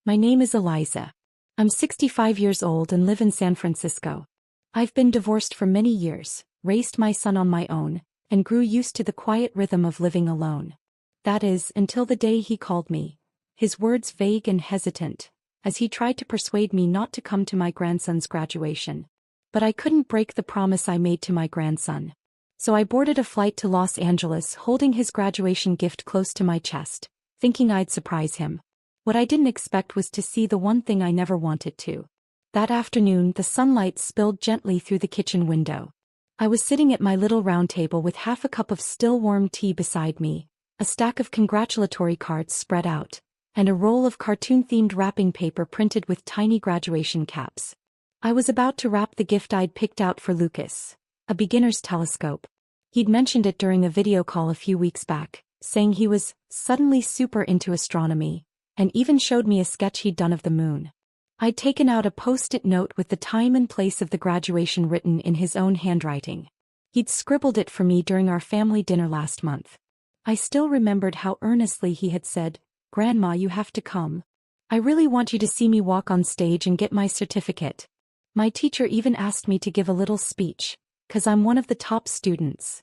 My name is Eliza. I'm 65 years old and live in San Francisco. I've been divorced for many years, raised my son on my own, and grew used to the quiet rhythm of living alone. That is, until the day he called me, his words vague and hesitant, as he tried to persuade me not to come to my grandson's graduation. But I couldn't break the promise I made to my grandson. So I boarded a flight to Los Angeles holding his graduation gift close to my chest, thinking I'd surprise him. What I didn't expect was to see the one thing I never wanted to. That afternoon, the sunlight spilled gently through the kitchen window. I was sitting at my little round table with half a cup of still warm tea beside me, a stack of congratulatory cards spread out, and a roll of cartoon-themed wrapping paper printed with tiny graduation caps. I was about to wrap the gift I'd picked out for Lucas, a beginner's telescope. He'd mentioned it during a video call a few weeks back, saying he was suddenly super into astronomy, and even showed me a sketch he'd done of the moon. I'd taken out a post-it note with the time and place of the graduation written in his own handwriting. He'd scribbled it for me during our family dinner last month. I still remembered how earnestly he had said, "Grandma, you have to come. I really want you to see me walk on stage and get my certificate." My teacher even asked me to give a little speech, 'cause I'm one of the top students.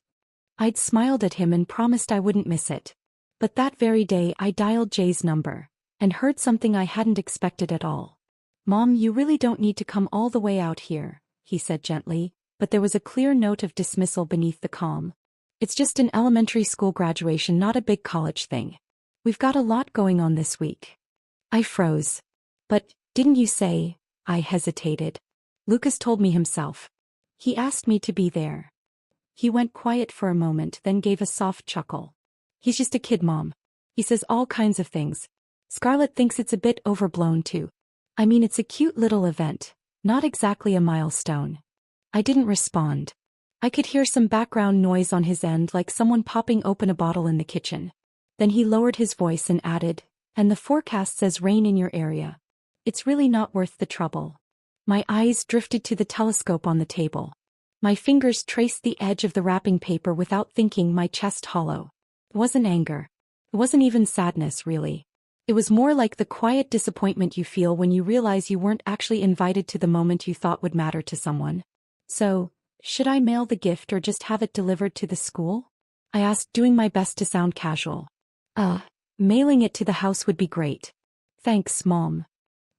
I'd smiled at him and promised I wouldn't miss it. But that very day I dialed Jay's number, and heard something I hadn't expected at all. "Mom, you really don't need to come all the way out here," he said gently, but there was a clear note of dismissal beneath the calm. "It's just an elementary school graduation, not a big college thing. We've got a lot going on this week." I froze. "But, didn't you say?" I hesitated. "Lucas told me himself. He asked me to be there." He went quiet for a moment, then gave a soft chuckle. "He's just a kid, Mom. He says all kinds of things. Scarlett thinks it's a bit overblown too. I mean, it's a cute little event, not exactly a milestone." I didn't respond. I could hear some background noise on his end, like someone popping open a bottle in the kitchen. Then he lowered his voice and added, "And the forecast says rain in your area. It's really not worth the trouble." My eyes drifted to the telescope on the table. My fingers traced the edge of the wrapping paper without thinking, my chest hollow. It wasn't anger. It wasn't even sadness, really. It was more like the quiet disappointment you feel when you realize you weren't actually invited to the moment you thought would matter to someone. "So, should I mail the gift or just have it delivered to the school?" I asked, doing my best to sound casual. Mailing it to the house would be great. "Thanks, Mom."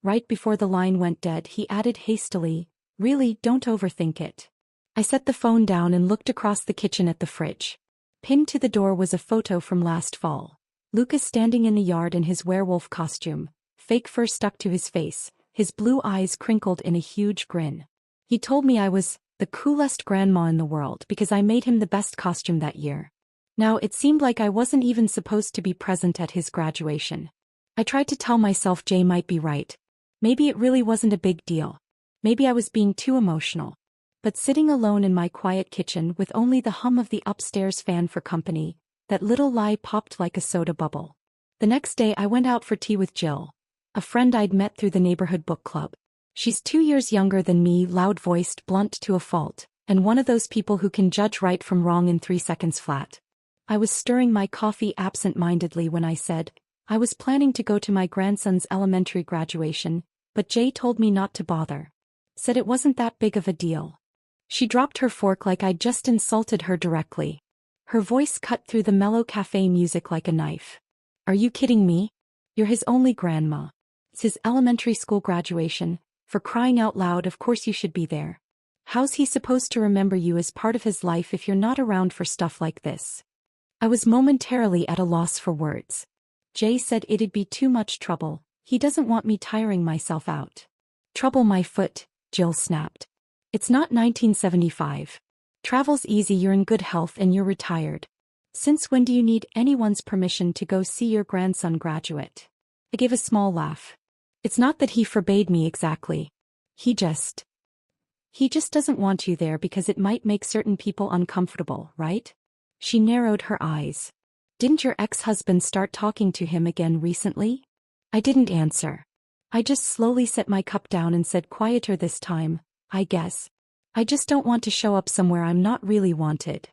Right before the line went dead, he added hastily, "Really, don't overthink it." I set the phone down and looked across the kitchen at the fridge. Pinned to the door was a photo from last fall. Lucas standing in the yard in his werewolf costume, fake fur stuck to his face, his blue eyes crinkled in a huge grin. He told me I was the coolest grandma in the world because I made him the best costume that year. Now it seemed like I wasn't even supposed to be present at his graduation. I tried to tell myself Jay might be right. Maybe it really wasn't a big deal. Maybe I was being too emotional. But sitting alone in my quiet kitchen with only the hum of the upstairs fan for company, that little lie popped like a soda bubble. The next day I went out for tea with Jill, a friend I'd met through the neighborhood book club. She's 2 years younger than me, loud-voiced, blunt to a fault, and one of those people who can judge right from wrong in 3 seconds flat. I was stirring my coffee absent-mindedly when I said, I was planning to go to my grandson's elementary graduation, but Jay told me not to bother. Said it wasn't that big of a deal. She dropped her fork like I'd just insulted her directly. Her voice cut through the mellow cafe music like a knife. "Are you kidding me? You're his only grandma. It's his elementary school graduation. For crying out loud, of course you should be there. How's he supposed to remember you as part of his life if you're not around for stuff like this?" I was momentarily at a loss for words. Jay said it'd be too much trouble. He doesn't want me tiring myself out. "Trouble my foot," Jill snapped. "It's not 1975. Travel's easy, you're in good health and you're retired. Since when do you need anyone's permission to go see your grandson graduate?" I gave a small laugh. "It's not that he forbade me exactly. He just doesn't want you there because it might make certain people uncomfortable, right?" She narrowed her eyes. "Didn't your ex-husband start talking to him again recently?" I didn't answer. I just slowly set my cup down and said, quieter this time, "I guess. I just don't want to show up somewhere I'm not really wanted."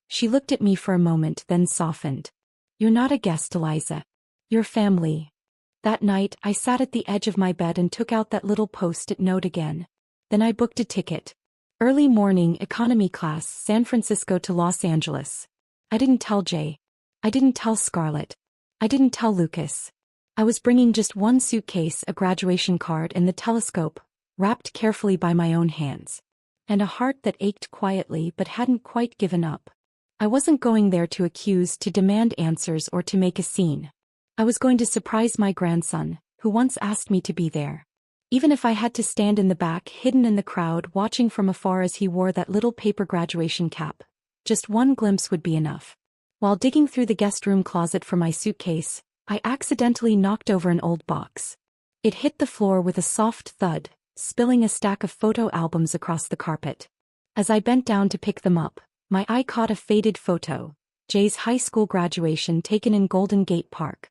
She looked at me for a moment, then softened. "You're not a guest, Eliza. You're family." That night, I sat at the edge of my bed and took out that little post-it note again. Then I booked a ticket. Early morning, economy class, San Francisco to Los Angeles. I didn't tell Jay. I didn't tell Scarlett. I didn't tell Lucas. I was bringing just one suitcase, a graduation card, and the telescope, wrapped carefully by my own hands. And a heart that ached quietly but hadn't quite given up. I wasn't going there to accuse, to demand answers, or to make a scene. I was going to surprise my grandson, who once asked me to be there. Even if I had to stand in the back, hidden in the crowd, watching from afar as he wore that little paper graduation cap, just one glimpse would be enough. While digging through the guest room closet for my suitcase, I accidentally knocked over an old box. It hit the floor with a soft thud, spilling a stack of photo albums across the carpet. As I bent down to pick them up, my eye caught a faded photo, Jay's high school graduation taken in Golden Gate Park.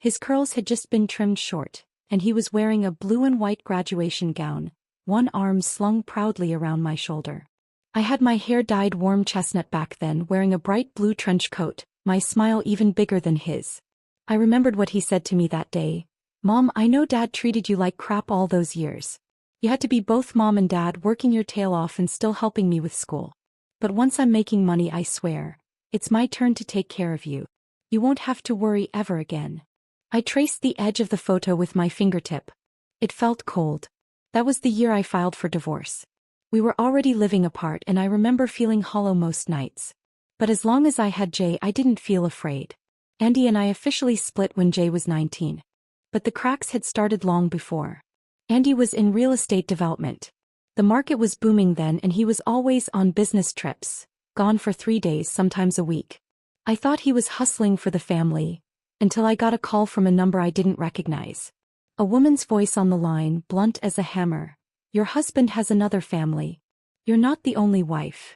His curls had just been trimmed short, and he was wearing a blue and white graduation gown, one arm slung proudly around my shoulder. I had my hair dyed warm chestnut back then, wearing a bright blue trench coat, my smile even bigger than his. I remembered what he said to me that day. "Mom, I know Dad treated you like crap all those years. You had to be both mom and dad, working your tail off and still helping me with school. But once I'm making money, I swear, it's my turn to take care of you. You won't have to worry ever again." I traced the edge of the photo with my fingertip. It felt cold. That was the year I filed for divorce. We were already living apart, and I remember feeling hollow most nights. But as long as I had Jay, I didn't feel afraid. Andy and I officially split when Jay was 19. But the cracks had started long before. Andy was in real estate development. The market was booming then, and he was always on business trips, gone for 3 days, sometimes a week. I thought he was hustling for the family, until I got a call from a number I didn't recognize. A woman's voice on the line, blunt as a hammer. "Your husband has another family. You're not the only wife."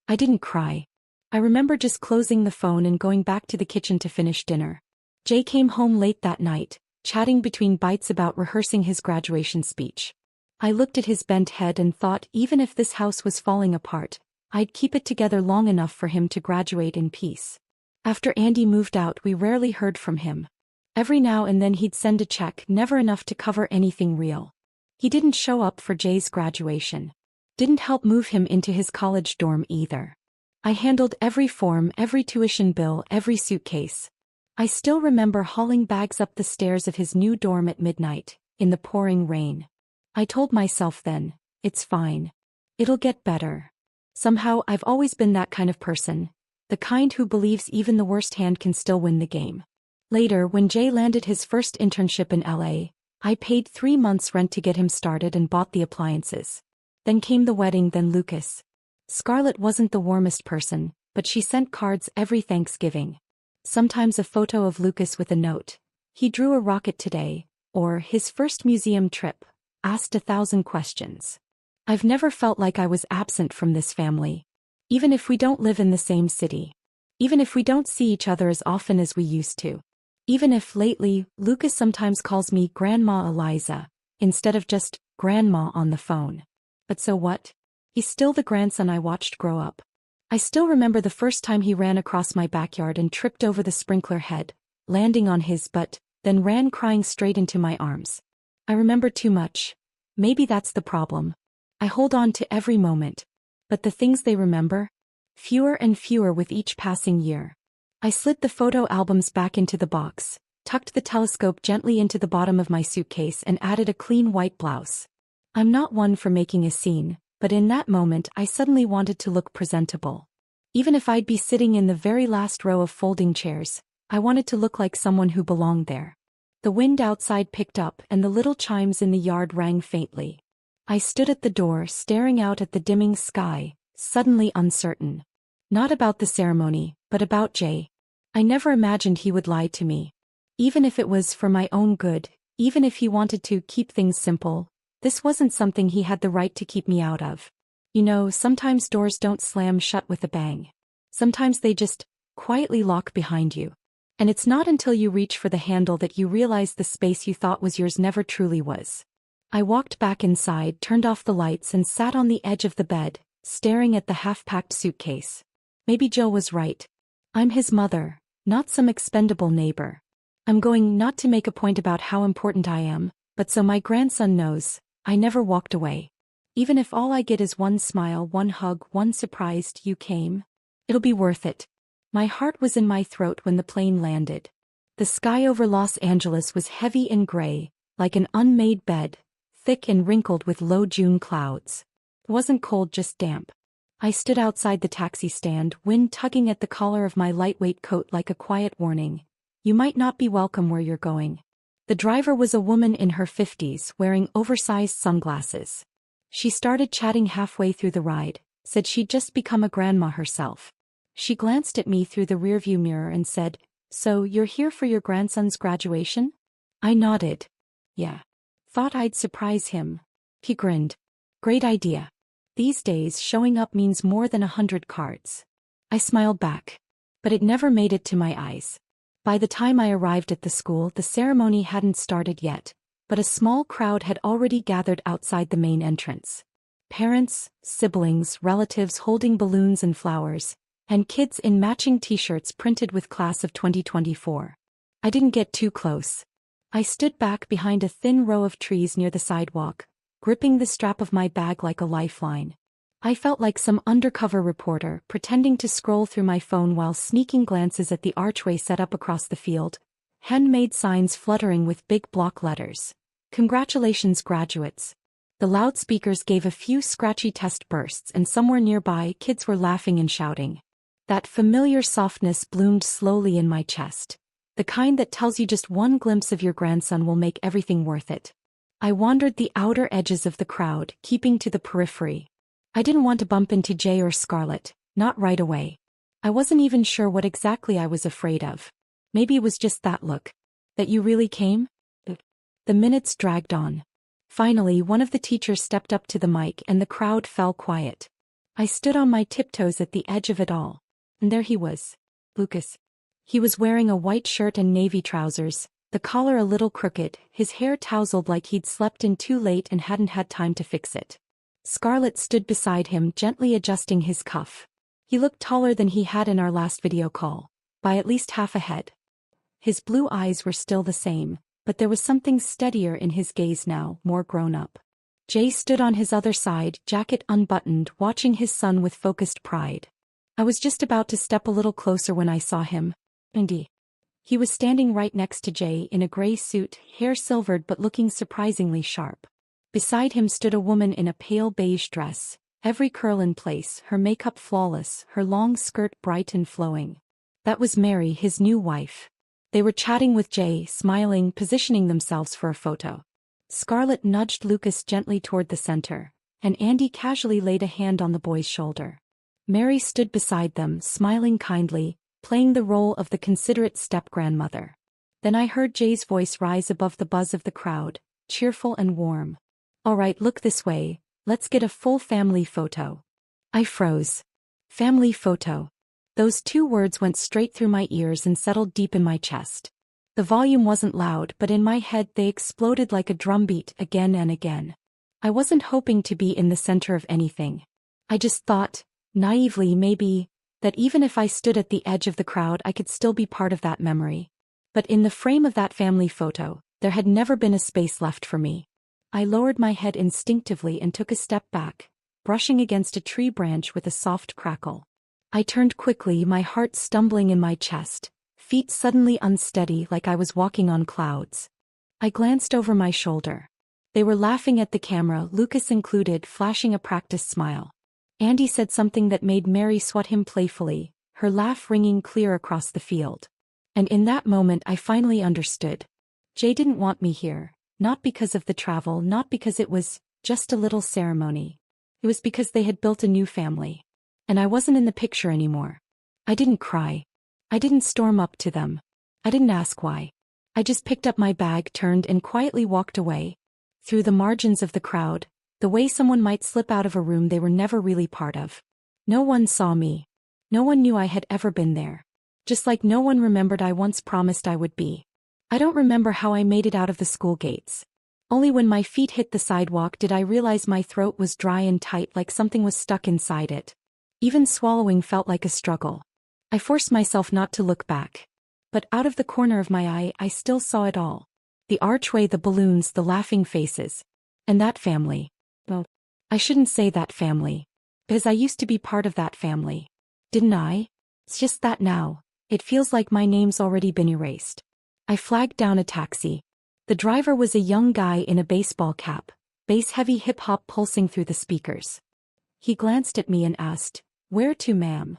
I didn't cry. I remember just closing the phone and going back to the kitchen to finish dinner. Jay came home late that night, chatting between bites about rehearsing his graduation speech. I looked at his bent head and thought, even if this house was falling apart, I'd keep it together long enough for him to graduate in peace. After Andy moved out, we rarely heard from him. Every now and then he'd send a check, never enough to cover anything real. He didn't show up for Jay's graduation. Didn't help move him into his college dorm either. I handled every form, every tuition bill, every suitcase. I still remember hauling bags up the stairs of his new dorm at midnight, in the pouring rain. I told myself then, it's fine. It'll get better. Somehow I've always been that kind of person, the kind who believes even the worst hand can still win the game. Later, when Jay landed his first internship in LA, I paid 3 months' rent to get him started and bought the appliances. Then came the wedding, then Lucas. Scarlett wasn't the warmest person, but she sent cards every Thanksgiving. Sometimes a photo of Lucas with a note. "He drew a rocket today," or "his first museum trip," asked 1,000 questions. I've never felt like I was absent from this family. Even if we don't live in the same city. Even if we don't see each other as often as we used to. Even if, lately, Lucas sometimes calls me Grandma Eliza, instead of just Grandma on the phone. But so what? He's still the grandson I watched grow up. I still remember the first time he ran across my backyard and tripped over the sprinkler head, landing on his butt, then ran crying straight into my arms. I remember too much. Maybe that's the problem. I hold on to every moment. But the things they remember? Fewer and fewer with each passing year. I slid the photo albums back into the box, tucked the telescope gently into the bottom of my suitcase, and added a clean white blouse. I'm not one for making a scene, but in that moment I suddenly wanted to look presentable. Even if I'd be sitting in the very last row of folding chairs, I wanted to look like someone who belonged there. The wind outside picked up and the little chimes in the yard rang faintly. I stood at the door, staring out at the dimming sky, suddenly uncertain. Not about the ceremony, but about Jay. I never imagined he would lie to me. Even if it was for my own good, even if he wanted to keep things simple, this wasn't something he had the right to keep me out of. You know, sometimes doors don't slam shut with a bang. Sometimes they just quietly lock behind you. And it's not until you reach for the handle that you realize the space you thought was yours never truly was. I walked back inside, turned off the lights, and sat on the edge of the bed, staring at the half-packed suitcase. Maybe Jill was right. I'm his mother, not some expendable neighbor. I'm going not to make a point about how important I am, but so my grandson knows, I never walked away. Even if all I get is one smile, one hug, one surprised you came, it'll be worth it. My heart was in my throat when the plane landed. The sky over Los Angeles was heavy and gray, like an unmade bed, thick and wrinkled with low June clouds. It wasn't cold, just damp. I stood outside the taxi stand, wind tugging at the collar of my lightweight coat like a quiet warning. You might not be welcome where you're going. The driver was a woman in her 50s, wearing oversized sunglasses. She started chatting halfway through the ride, said she'd just become a grandma herself. She glanced at me through the rearview mirror and said, "So you're here for your grandson's graduation?" I nodded. "Yeah. Thought I'd surprise him." He grinned. "Great idea. These days showing up means more than 100 cards." I smiled back. But it never made it to my eyes. By the time I arrived at the school, the ceremony hadn't started yet, but a small crowd had already gathered outside the main entrance. Parents, siblings, relatives holding balloons and flowers, and kids in matching t-shirts printed with Class of 2024. I didn't get too close. I stood back behind a thin row of trees near the sidewalk, gripping the strap of my bag like a lifeline. I felt like some undercover reporter, pretending to scroll through my phone while sneaking glances at the archway set up across the field, handmade signs fluttering with big block letters. "Congratulations, graduates." The loudspeakers gave a few scratchy test bursts, and somewhere nearby kids were laughing and shouting. That familiar softness bloomed slowly in my chest. The kind that tells you just one glimpse of your grandson will make everything worth it. I wandered the outer edges of the crowd, keeping to the periphery. I didn't want to bump into Jay or Scarlett, not right away. I wasn't even sure what exactly I was afraid of. Maybe it was just that look. "That you really came?" The minutes dragged on. Finally, one of the teachers stepped up to the mic and the crowd fell quiet. I stood on my tiptoes at the edge of it all. And there he was. Lucas. He was wearing a white shirt and navy trousers, the collar a little crooked, his hair tousled like he'd slept in too late and hadn't had time to fix it. Scarlett stood beside him, gently adjusting his cuff. He looked taller than he had in our last video call, by at least half a head. His blue eyes were still the same, but there was something steadier in his gaze now, more grown up. Jay stood on his other side, jacket unbuttoned, watching his son with focused pride. I was just about to step a little closer when I saw him. Indy. He was standing right next to Jay in a gray suit, hair silvered but looking surprisingly sharp. Beside him stood a woman in a pale beige dress, every curl in place, her makeup flawless, her long skirt bright and flowing. That was Mary, his new wife. They were chatting with Jay, smiling, positioning themselves for a photo. Scarlett nudged Lucas gently toward the center, and Andy casually laid a hand on the boy's shoulder. Mary stood beside them, smiling kindly, playing the role of the considerate step-grandmother. Then I heard Jay's voice rise above the buzz of the crowd, cheerful and warm. "All right, look this way, let's get a full family photo." I froze. Family photo. Those two words went straight through my ears and settled deep in my chest. The volume wasn't loud, but in my head they exploded like a drumbeat again and again. I wasn't hoping to be in the center of anything. I just thought, naively maybe, that even if I stood at the edge of the crowd I could still be part of that memory. But in the frame of that family photo, there had never been a space left for me. I lowered my head instinctively and took a step back, brushing against a tree branch with a soft crackle. I turned quickly, my heart stumbling in my chest, feet suddenly unsteady like I was walking on clouds. I glanced over my shoulder. They were laughing at the camera, Lucas included, flashing a practiced smile. Andy said something that made Mary swat him playfully, her laugh ringing clear across the field. And in that moment I finally understood. Jay didn't want me here, not because of the travel, not because it was just a little ceremony. It was because they had built a new family. And I wasn't in the picture anymore. I didn't cry. I didn't storm up to them. I didn't ask why. I just picked up my bag, turned and quietly walked away. Through the margins of the crowd, the way someone might slip out of a room they were never really part of. No one saw me. No one knew I had ever been there. Just like no one remembered I once promised I would be. I don't remember how I made it out of the school gates. Only when my feet hit the sidewalk did I realize my throat was dry and tight, like something was stuck inside it. Even swallowing felt like a struggle. I forced myself not to look back. But out of the corner of my eye, I still saw it all. The archway, the balloons, the laughing faces. And that family. Well, I shouldn't say that family. Because I used to be part of that family. Didn't I? It's just that now, it feels like my name's already been erased. I flagged down a taxi. The driver was a young guy in a baseball cap, bass-heavy hip-hop pulsing through the speakers. He glanced at me and asked, "Where to, ma'am?"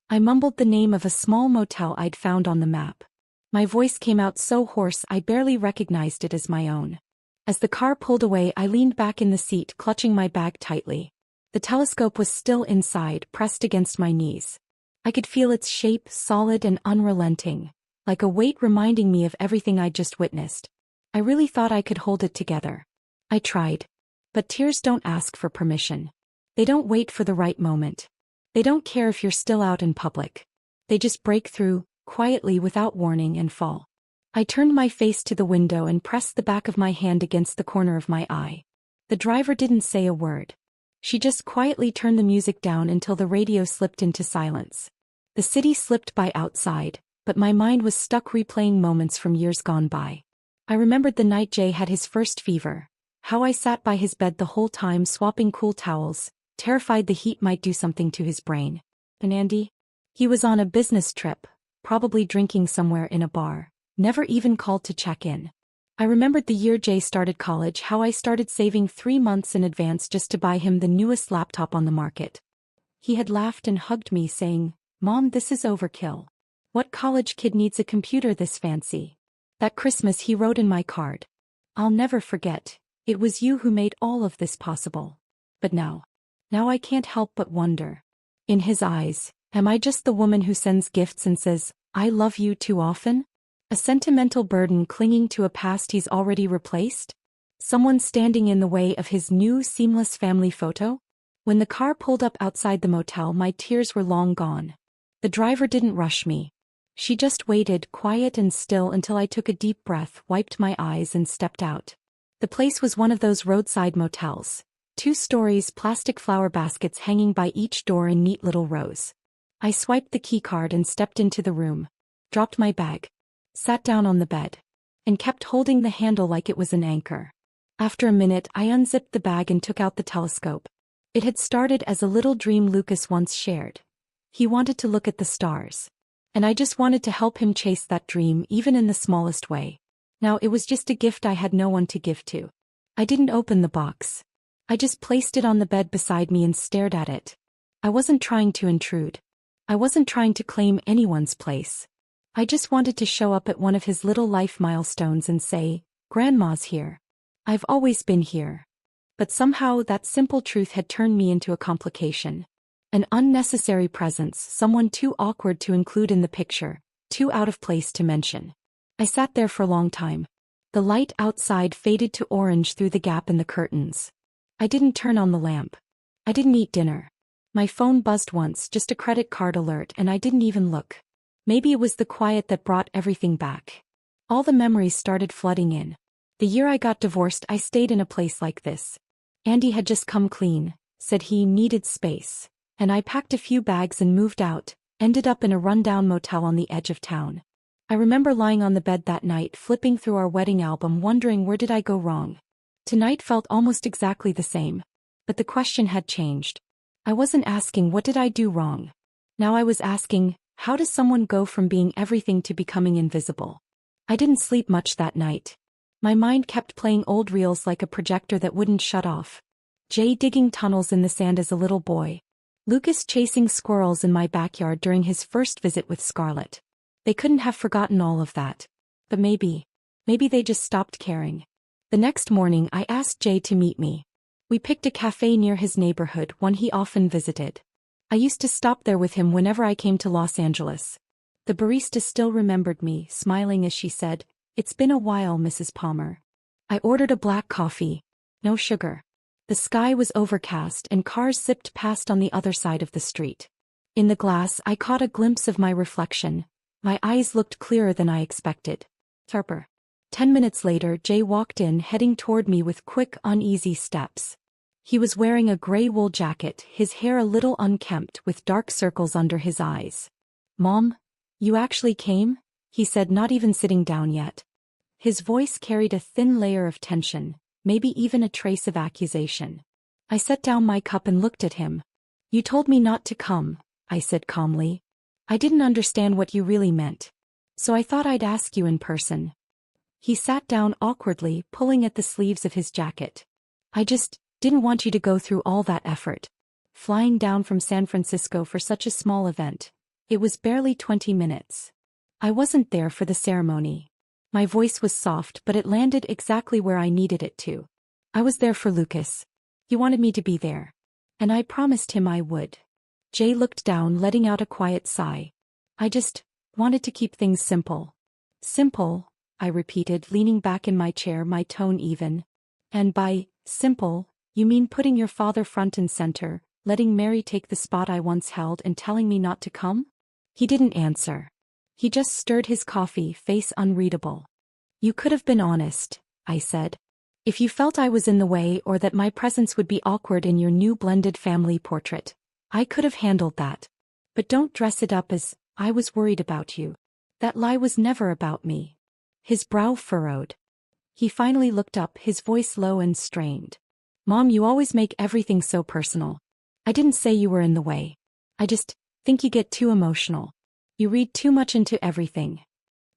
I mumbled the name of a small motel I'd found on the map. My voice came out so hoarse I barely recognized it as my own. As the car pulled away, I leaned back in the seat, clutching my bag tightly. The telescope was still inside, pressed against my knees. I could feel its shape, solid and unrelenting, like a weight reminding me of everything I'd just witnessed. I really thought I could hold it together. I tried. But tears don't ask for permission. They don't wait for the right moment. They don't care if you're still out in public. They just break through, quietly without warning, and fall. I turned my face to the window and pressed the back of my hand against the corner of my eye. The driver didn't say a word. She just quietly turned the music down until the radio slipped into silence. The city slipped by outside, but my mind was stuck replaying moments from years gone by. I remembered the night Jay had his first fever, how I sat by his bed the whole time swapping cool towels, terrified the heat might do something to his brain. And Andy? He was on a business trip, probably drinking somewhere in a bar, never even called to check in. I remembered the year Jay started college, how I started saving 3 months in advance just to buy him the newest laptop on the market. He had laughed and hugged me saying, "Mom, this is overkill. What college kid needs a computer this fancy?" That Christmas he wrote in my card, "I'll never forget, it was you who made all of this possible." But now I can't help but wonder. In his eyes, am I just the woman who sends gifts and says, "I love you" too often? A sentimental burden clinging to a past he's already replaced? Someone standing in the way of his new seamless family photo? When the car pulled up outside the motel, my tears were long gone. The driver didn't rush me. She just waited, quiet and still, until I took a deep breath, wiped my eyes and stepped out. The place was one of those roadside motels. 2 stories, plastic flower baskets hanging by each door in neat little rows. I swiped the keycard and stepped into the room, dropped my bag, sat down on the bed, and kept holding the handle like it was an anchor. After a minute, I unzipped the bag and took out the telescope. It had started as a little dream Lucas once shared. He wanted to look at the stars. And I just wanted to help him chase that dream, even in the smallest way. Now it was just a gift I had no one to give to. I didn't open the box. I just placed it on the bed beside me and stared at it. I wasn't trying to intrude. I wasn't trying to claim anyone's place. I just wanted to show up at one of his little life milestones and say, "Grandma's here. I've always been here." But somehow that simple truth had turned me into a complication. An unnecessary presence, someone too awkward to include in the picture, too out of place to mention. I sat there for a long time. The light outside faded to orange through the gap in the curtains. I didn't turn on the lamp. I didn't eat dinner. My phone buzzed once, just a credit card alert, and I didn't even look. Maybe it was the quiet that brought everything back. All the memories started flooding in. The year I got divorced, I stayed in a place like this. Andy had just come clean, said he needed space. And I packed a few bags and moved out, ended up in a rundown motel on the edge of town. I remember lying on the bed that night, flipping through our wedding album, wondering where did I go wrong. Tonight felt almost exactly the same. But the question had changed. I wasn't asking what did I do wrong. Now I was asking, how does someone go from being everything to becoming invisible? I didn't sleep much that night. My mind kept playing old reels like a projector that wouldn't shut off. Jay digging tunnels in the sand as a little boy. Lucas chasing squirrels in my backyard during his first visit with Scarlett. They couldn't have forgotten all of that. But maybe they just stopped caring. The next morning I asked Jay to meet me. We picked a cafe near his neighborhood, one he often visited. I used to stop there with him whenever I came to Los Angeles. The barista still remembered me, smiling as she said, "It's been a while, Mrs. Palmer." I ordered a black coffee. No sugar. The sky was overcast and cars zipped past on the other side of the street. In the glass I caught a glimpse of my reflection. My eyes looked clearer than I expected. Sharper. 10 minutes later, Jay walked in, heading toward me with quick, uneasy steps. He was wearing a gray wool jacket, his hair a little unkempt with dark circles under his eyes. "Mom, you actually came?" he said, not even sitting down yet. His voice carried a thin layer of tension, maybe even a trace of accusation. I set down my cup and looked at him. You told me not to come, I said calmly. I didn't understand what you really meant. So I thought I'd ask you in person. He sat down awkwardly, pulling at the sleeves of his jacket. I just didn't want you to go through all that effort. Flying down from San Francisco for such a small event. It was barely 20 minutes. I wasn't there for the ceremony. My voice was soft, but it landed exactly where I needed it to. I was there for Lucas. He wanted me to be there. And I promised him I would. Jay looked down, letting out a quiet sigh. I just wanted to keep things simple. Simple, I repeated, leaning back in my chair, my tone even. And by simple, you mean putting your father front and center, letting Mary take the spot I once held and telling me not to come? He didn't answer. He just stirred his coffee, face unreadable. You could have been honest, I said. If you felt I was in the way or that my presence would be awkward in your new blended family portrait, I could have handled that. But don't dress it up as, I was worried about you. That lie was never about me. His brow furrowed. He finally looked up, his voice low and strained. Mom, you always make everything so personal. I didn't say you were in the way. I just think you get too emotional. You read too much into everything.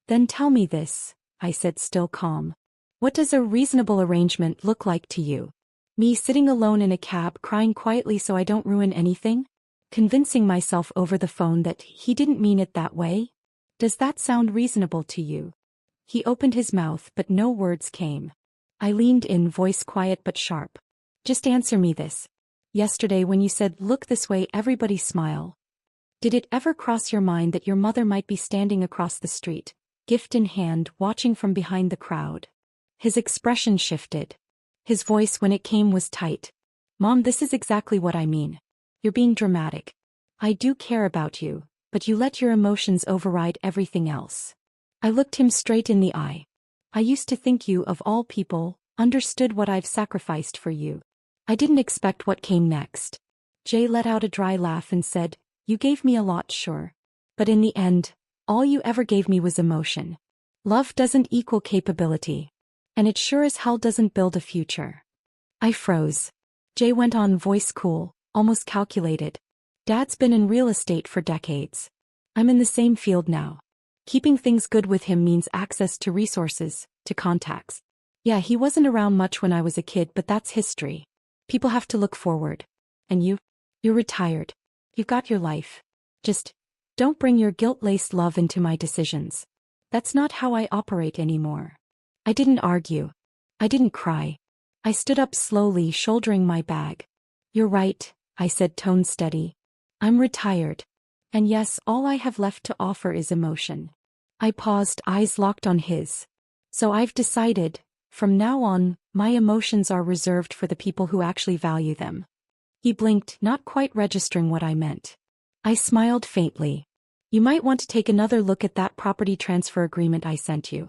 Then tell me this, I said, still calm. What does a reasonable arrangement look like to you? Me sitting alone in a cab crying quietly so I don't ruin anything? Convincing myself over the phone that he didn't mean it that way? Does that sound reasonable to you? He opened his mouth, but no words came. I leaned in, voice quiet but sharp. Just answer me this. Yesterday when you said, look this way, everybody smile. Did it ever cross your mind that your mother might be standing across the street, gift in hand, watching from behind the crowd? His expression shifted. His voice, when it came, was tight. Mom, this is exactly what I mean. You're being dramatic. I do care about you, but you let your emotions override everything else. I looked him straight in the eye. I used to think you, of all people, understood what I've sacrificed for you. I didn't expect what came next. Jay let out a dry laugh and said, you gave me a lot, sure. But in the end, all you ever gave me was emotion. Love doesn't equal capability. And it sure as hell doesn't build a future. I froze. Jay went on, voice cool, almost calculated. Dad's been in real estate for decades. I'm in the same field now. Keeping things good with him means access to resources, to contacts. Yeah, he wasn't around much when I was a kid, but that's history. People have to look forward. And you're retired. You've got your life. Just don't bring your guilt-laced love into my decisions. That's not how I operate anymore. I didn't argue. I didn't cry. I stood up slowly, shouldering my bag. You're right, I said, tone steady. I'm retired. And yes, all I have left to offer is emotion. I paused, eyes locked on his. So I've decided, from now on, my emotions are reserved for the people who actually value them. He blinked, not quite registering what I meant. I smiled faintly. You might want to take another look at that property transfer agreement I sent you.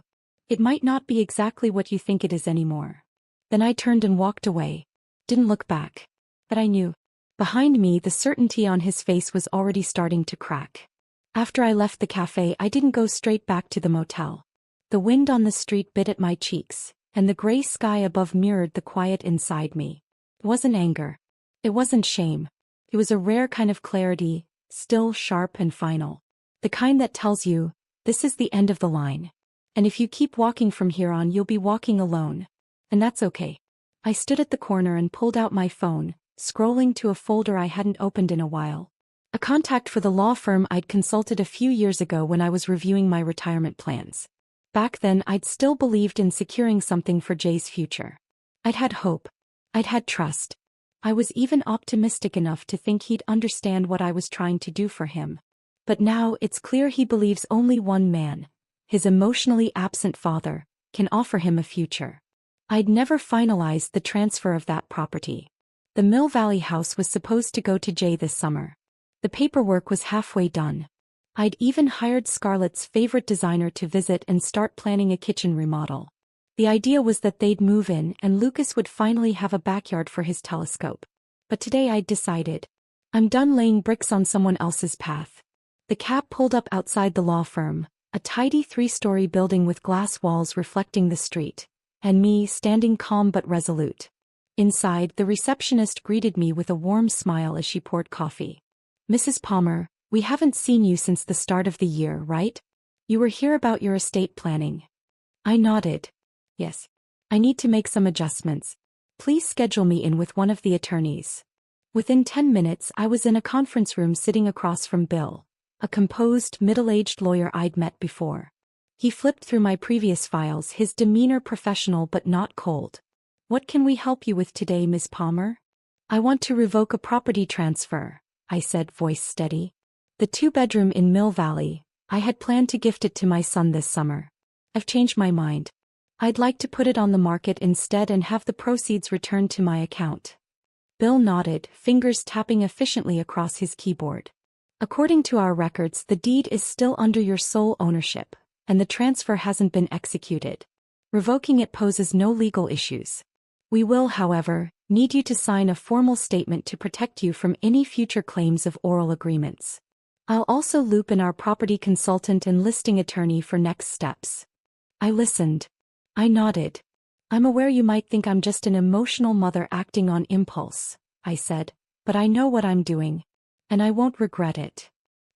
It might not be exactly what you think it is anymore. Then I turned and walked away. Didn't look back. But I knew. Behind me, the certainty on his face was already starting to crack. After I left the cafe, I didn't go straight back to the motel. The wind on the street bit at my cheeks, and the gray sky above mirrored the quiet inside me. It wasn't anger. It wasn't shame. It was a rare kind of clarity, still, sharp, and final. The kind that tells you, this is the end of the line. And if you keep walking from here on, you'll be walking alone. And that's okay. I stood at the corner and pulled out my phone, scrolling to a folder I hadn't opened in a while. A contact for the law firm I'd consulted a few years ago when I was reviewing my retirement plans. Back then, I'd still believed in securing something for Jay's future. I'd had hope. I'd had trust. I was even optimistic enough to think he'd understand what I was trying to do for him. But now it's clear he believes only one man, his emotionally absent father, can offer him a future. I'd never finalized the transfer of that property. The Mill Valley house was supposed to go to Jay this summer. The paperwork was halfway done. I'd even hired Scarlett's favorite designer to visit and start planning a kitchen remodel. The idea was that they'd move in and Lucas would finally have a backyard for his telescope. But today I'd decided. I'm done laying bricks on someone else's path. The cab pulled up outside the law firm, A tidy 3-story building with glass walls reflecting the street, and me standing calm but resolute. Inside, the receptionist greeted me with a warm smile as she poured coffee. "Mrs. Palmer, we haven't seen you since the start of the year, right? You were here about your estate planning." I nodded. "Yes. I need to make some adjustments. Please schedule me in with one of the attorneys." Within 10 minutes, I was in a conference room sitting across from Bill, a composed, middle-aged lawyer I'd met before. He flipped through my previous files, his demeanor professional but not cold. "What can we help you with today, Ms. Palmer?" "I want to revoke a property transfer," I said, voice steady. "The 2-bedroom in Mill Valley. I had planned to gift it to my son this summer. I've changed my mind. I'd like to put it on the market instead and have the proceeds returned to my account." Bill nodded, fingers tapping efficiently across his keyboard. "According to our records, the deed is still under your sole ownership, and the transfer hasn't been executed. Revoking it poses no legal issues. We will, however, need you to sign a formal statement to protect you from any future claims of oral agreements. I'll also loop in our property consultant and listing attorney for next steps." I listened. I nodded. "I'm aware you might think I'm just an emotional mother acting on impulse," I said, "but I know what I'm doing. And I won't regret it."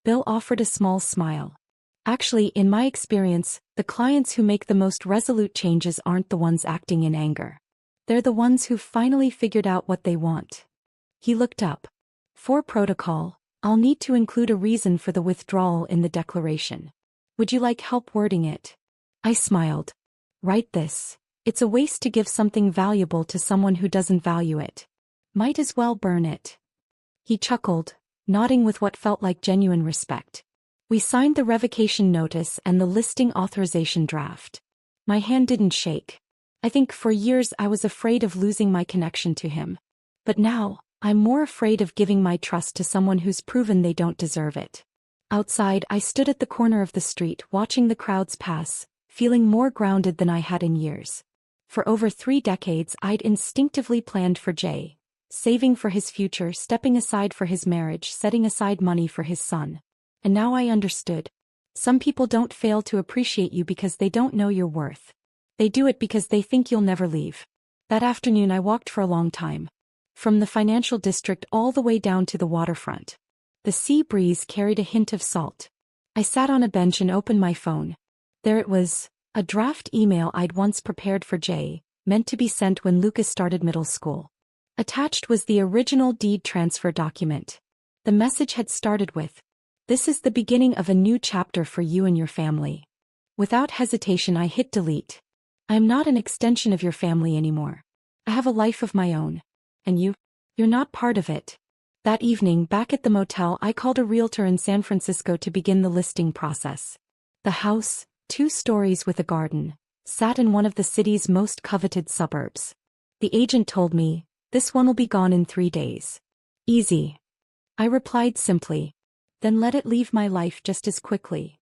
Bill offered a small smile. "Actually, in my experience, the clients who make the most resolute changes aren't the ones acting in anger. They're the ones who've finally figured out what they want." He looked up. "For protocol, I'll need to include a reason for the withdrawal in the declaration. Would you like help wording it?" I smiled. "Write this. It's a waste to give something valuable to someone who doesn't value it. Might as well burn it." He chuckled, nodding with what felt like genuine respect. We signed the revocation notice and the listing authorization draft. My hand didn't shake. I think for years I was afraid of losing my connection to him. But now, I'm more afraid of giving my trust to someone who's proven they don't deserve it. Outside, I stood at the corner of the street watching the crowds pass, feeling more grounded than I had in years. For over 3 decades I'd instinctively planned for Jay, saving for his future, stepping aside for his marriage, setting aside money for his son. And now I understood. Some people don't fail to appreciate you because they don't know your worth. They do it because they think you'll never leave. That afternoon I walked for a long time. From the financial district all the way down to the waterfront. The sea breeze carried a hint of salt. I sat on a bench and opened my phone. There it was, a draft email I'd once prepared for Jay, meant to be sent when Lucas started middle school. Attached was the original deed transfer document. The message had started with, "This is the beginning of a new chapter for you and your family." Without hesitation I hit delete. "I am not an extension of your family anymore. I have a life of my own. And you're not part of it." That evening, back at the motel, I called a realtor in San Francisco to begin the listing process. The house, 2 stories with a garden, sat in one of the city's most coveted suburbs. The agent told me, "This one will be gone in 3 days." "Easy." I replied simply. "Then let it leave my life just as quickly."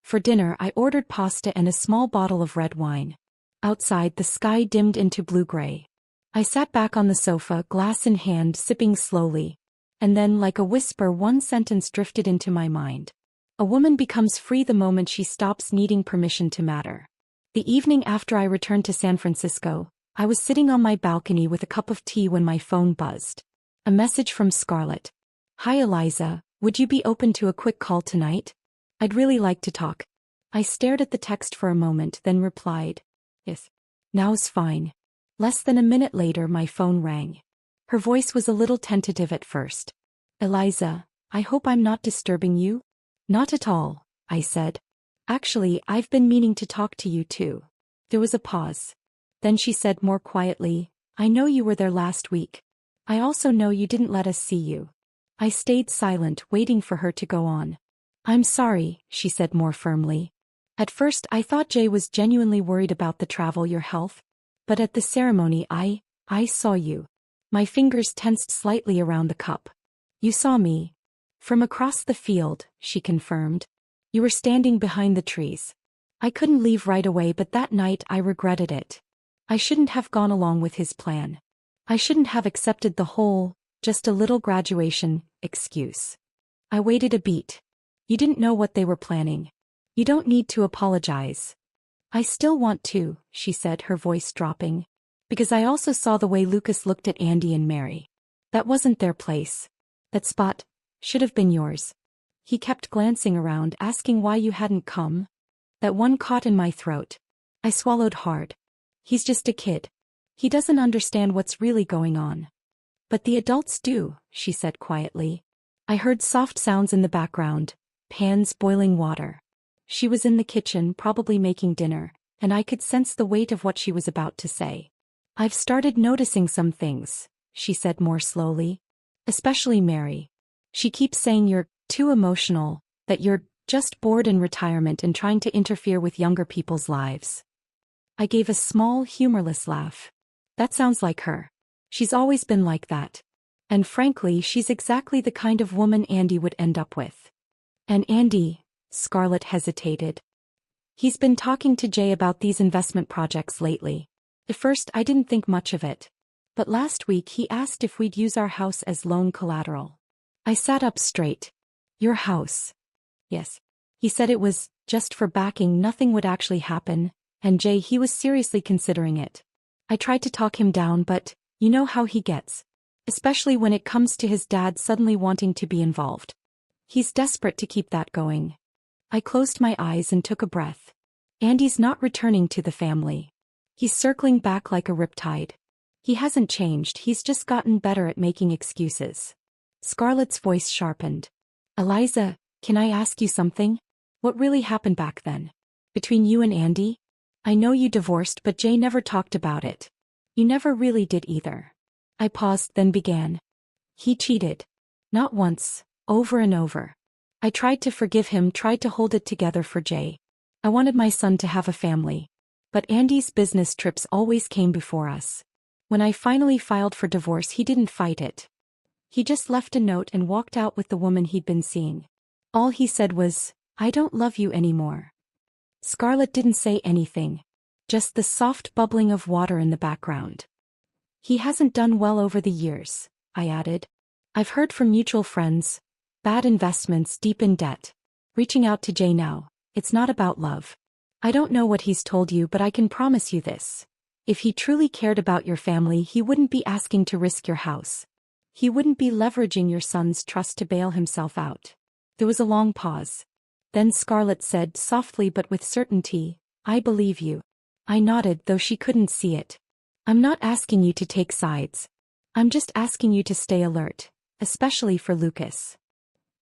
For dinner I ordered pasta and a small bottle of red wine. Outside the sky dimmed into blue-gray. I sat back on the sofa, glass in hand, sipping slowly. And then, like a whisper, one sentence drifted into my mind. A woman becomes free the moment she stops needing permission to matter. The evening after I returned to San Francisco, I was sitting on my balcony with a cup of tea when my phone buzzed. A message from Scarlett. "Hi Eliza, would you be open to a quick call tonight? I'd really like to talk." I stared at the text for a moment, then replied, "Yes. Now's fine." Less than a minute later my phone rang. Her voice was a little tentative at first. "Eliza, I hope I'm not disturbing you?" "Not at all," I said. "Actually, I've been meaning to talk to you too." There was a pause. Then she said more quietly, "I know you were there last week. I also know you didn't let us see you." I stayed silent, waiting for her to go on. "I'm sorry," she said more firmly. "At first I thought Jay was genuinely worried about the travel, your health. But at the ceremony I saw you." My fingers tensed slightly around the cup. "You saw me." "From across the field," she confirmed. "You were standing behind the trees. I couldn't leave right away, but that night I regretted it. I shouldn't have gone along with his plan. I shouldn't have accepted the whole, just a little graduation, excuse." I waited a beat. "You didn't know what they were planning. You don't need to apologize. I still want to, she said, her voice dropping. Because I also saw the way Lucas looked at Andy and Mary. That wasn't their place. That spot should have been yours. He kept glancing around, asking why you hadn't come. That one caught in my throat. I swallowed hard. He's just a kid. He doesn't understand what's really going on. But the adults do, she said quietly. I heard soft sounds in the background, pans boiling water. She was in the kitchen, probably making dinner, and I could sense the weight of what she was about to say. I've started noticing some things, she said more slowly. Especially Mary. She keeps saying you're too emotional, that you're just bored in retirement and trying to interfere with younger people's lives. I gave a small, humorless laugh. That sounds like her. She's always been like that. And frankly, she's exactly the kind of woman Andy would end up with. And Andy, Scarlett hesitated. He's been talking to Jay about these investment projects lately. At first, I didn't think much of it. But last week he asked if we'd use our house as loan collateral. I sat up straight. Your house? Yes. He said it was just for backing, nothing would actually happen, and Jay, he was seriously considering it. I tried to talk him down, but you know how he gets. Especially when it comes to his dad suddenly wanting to be involved. He's desperate to keep that going. I closed my eyes and took a breath. Andy's not returning to the family. He's circling back like a riptide. He hasn't changed, he's just gotten better at making excuses. Scarlett's voice sharpened. Eliza, can I ask you something? What really happened back then? Between you and Andy? I know you divorced, but Jay never talked about it. You never really did either. I paused, then began. He cheated. Not once, over and over. I tried to forgive him, tried to hold it together for Jay. I wanted my son to have a family. But Andy's business trips always came before us. When I finally filed for divorce, he didn't fight it. He just left a note and walked out with the woman he'd been seeing. All he said was, I don't love you anymore. Scarlett didn't say anything. Just the soft bubbling of water in the background. He hasn't done well over the years, I added. I've heard from mutual friends. Bad investments, deep in debt. Reaching out to Jay now. It's not about love. I don't know what he's told you, but I can promise you this. If he truly cared about your family, he wouldn't be asking to risk your house. He wouldn't be leveraging your son's trust to bail himself out. There was a long pause. Then Scarlett said softly but with certainty, I believe you. I nodded, though she couldn't see it. I'm not asking you to take sides. I'm just asking you to stay alert, especially for Lucas.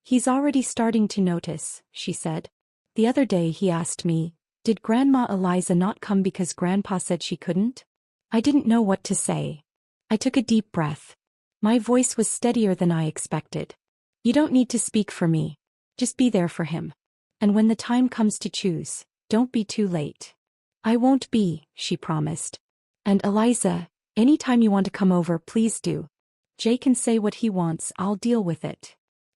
He's already starting to notice, she said. The other day he asked me, did Grandma Eliza not come because Grandpa said she couldn't? I didn't know what to say. I took a deep breath. My voice was steadier than I expected. You don't need to speak for me. Just be there for him. And when the time comes to choose, don't be too late. I won't be, she promised. And Eliza, anytime you want to come over, please do. Jay can say what he wants, I'll deal with it.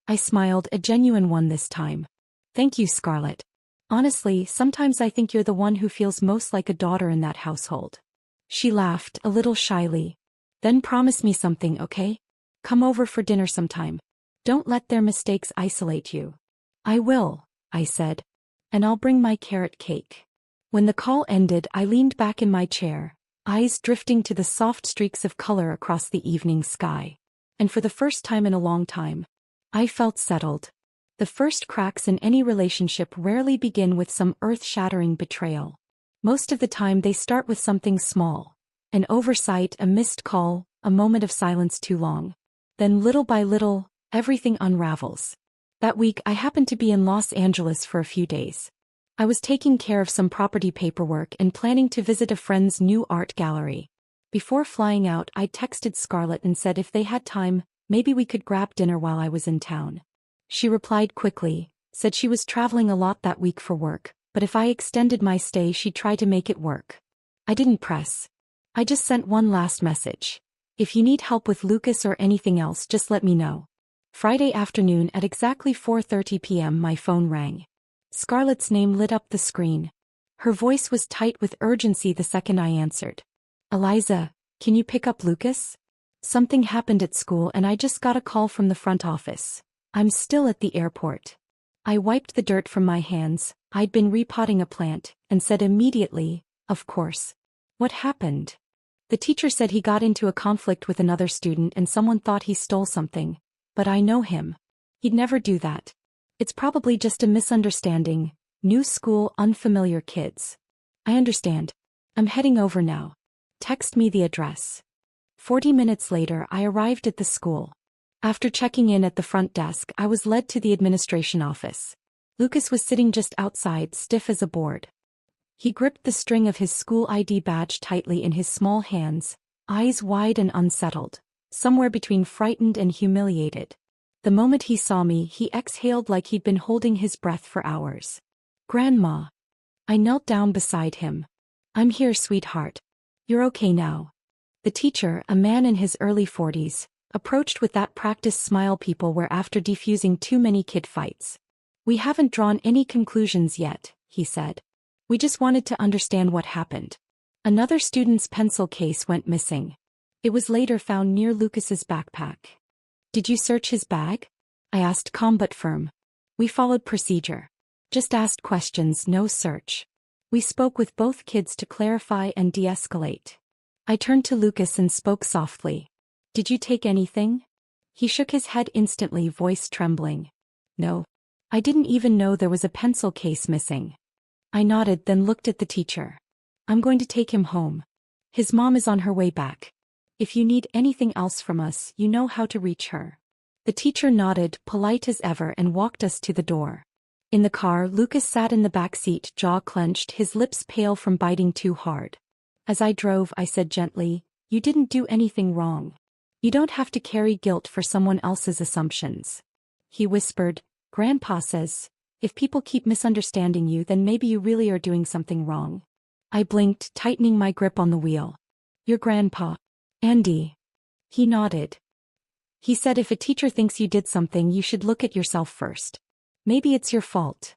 I smiled, a genuine one this time. Thank you, Scarlett. Honestly, sometimes I think you're the one who feels most like a daughter in that household. She laughed, a little shyly. Then promise me something, okay? Come over for dinner sometime. Don't let their mistakes isolate you. I will, I said. And I'll bring my carrot cake. When the call ended, I leaned back in my chair, eyes drifting to the soft streaks of color across the evening sky. And for the first time in a long time, I felt settled. The first cracks in any relationship rarely begin with some earth-shattering betrayal. Most of the time they start with something small. An oversight, a missed call, a moment of silence too long. Then little by little, everything unravels. That week I happened to be in Los Angeles for a few days. I was taking care of some property paperwork and planning to visit a friend's new art gallery. Before flying out, I texted Scarlett and said if they had time, maybe we could grab dinner while I was in town. She replied quickly, said she was traveling a lot that week for work, but if I extended my stay she'd try to make it work. I didn't press. I just sent one last message. If you need help with Lucas or anything else, just let me know. Friday afternoon at exactly 4:30 p.m. my phone rang. Scarlett's name lit up the screen. Her voice was tight with urgency the second I answered. Eliza, can you pick up Lucas? Something happened at school and I just got a call from the front office. I'm still at the airport. I wiped the dirt from my hands. I'd been repotting a plant, and said immediately, "Of course." "What happened?" "The teacher said he got into a conflict with another student and someone thought he stole something. But I know him. He'd never do that. It's probably just a misunderstanding. New school, unfamiliar kids." "I understand. I'm heading over now. Text me the address." 40 minutes later, I arrived at the school. After checking in at the front desk, I was led to the administration office. Lucas was sitting just outside, stiff as a board. He gripped the string of his school ID badge tightly in his small hands, eyes wide and unsettled, somewhere between frightened and humiliated. The moment he saw me, he exhaled like he'd been holding his breath for hours. "Grandma." I knelt down beside him. "I'm here, sweetheart. You're okay now." The teacher, a man in his early 40s, approached with that practiced smile people wear after defusing too many kid fights. "We haven't drawn any conclusions yet," he said. "We just wanted to understand what happened." Another student's pencil case went missing. It was later found near Lucas's backpack. "Did you search his bag?" I asked, calm but firm. "We followed procedure. Just asked questions, no search. We spoke with both kids to clarify and de-escalate." I turned to Lucas and spoke softly. "Did you take anything?" He shook his head instantly, voice trembling. "No. I didn't even know there was a pencil case missing." I nodded, then looked at the teacher. "I'm going to take him home. His mom is on her way back. If you need anything else from us, you know how to reach her." The teacher nodded, polite as ever, and walked us to the door. In the car, Lucas sat in the back seat, jaw clenched, his lips pale from biting too hard. As I drove, I said gently, "You didn't do anything wrong. You don't have to carry guilt for someone else's assumptions." He whispered, "Grandpa says, if people keep misunderstanding you, then maybe you really are doing something wrong." I blinked, tightening my grip on the wheel. "Your grandpa, Andy." He nodded. "He said if a teacher thinks you did something, you should look at yourself first. Maybe it's your fault."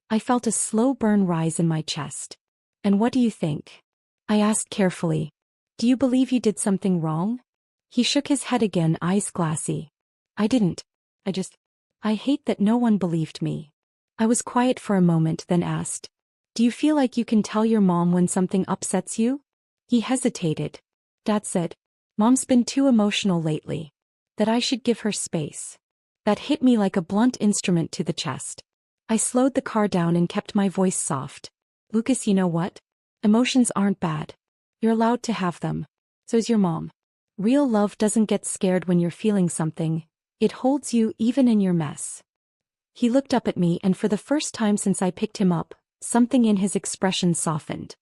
I felt a slow burn rise in my chest. "And what do you think?" I asked carefully. "Do you believe you did something wrong?" He shook his head again, eyes glassy. "I didn't. I hate that no one believed me." I was quiet for a moment, then asked, "Do you feel like you can tell your mom when something upsets you?" He hesitated. "Dad said, Mom's been too emotional lately. That I should give her space." That hit me like a blunt instrument to the chest. I slowed the car down and kept my voice soft. "Lucas, you know what? Emotions aren't bad. You're allowed to have them. So's your mom. Real love doesn't get scared when you're feeling something. It holds you even in your mess." He looked up at me, and for the first time since I picked him up, something in his expression softened.